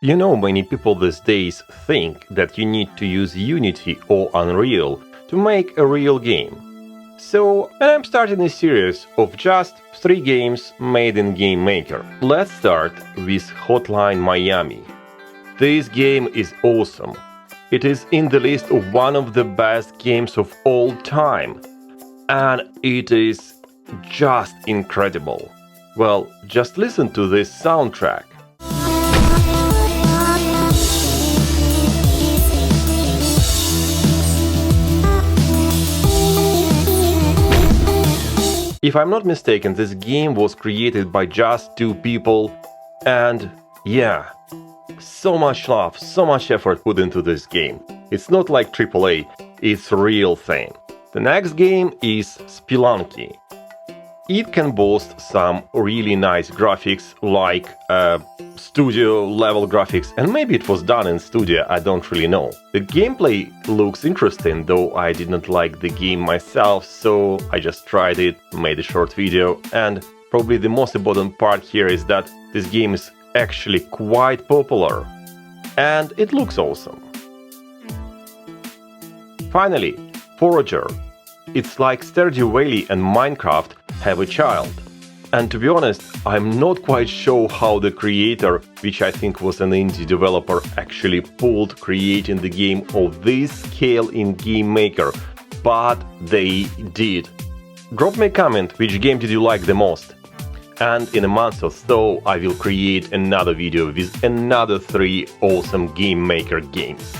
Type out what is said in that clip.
You know, many people these days think that you need to use Unity or Unreal to make a real game. So, I'm starting a series of just 3 games made in GameMaker. Let's start with Hotline Miami. This game is awesome. It is in the list of one of the best games of all time. And it is just incredible. Well, just listen to this soundtrack. If I'm not mistaken, this game was created by just 2 people, and yeah, so much love, so much effort put into this game. It's not like AAA, it's a real thing. The next game is Spelunky. It can boast some really nice graphics, like studio level graphics, and maybe it was done in studio, I don't really know. The gameplay looks interesting, though I didn't like the game myself, so I just tried it, made a short video, and probably the most important part here is that this game is actually quite popular, and it looks awesome. Finally, Forager. It's like Stardew Valley and Minecraft have a child. And to be honest, I'm not quite sure how the creator, which I think was an indie developer, actually pulled creating the game of this scale in GameMaker, but they did. Drop me a comment which game did you like the most. And in a month or so I will create another video with another 3 awesome GameMaker games.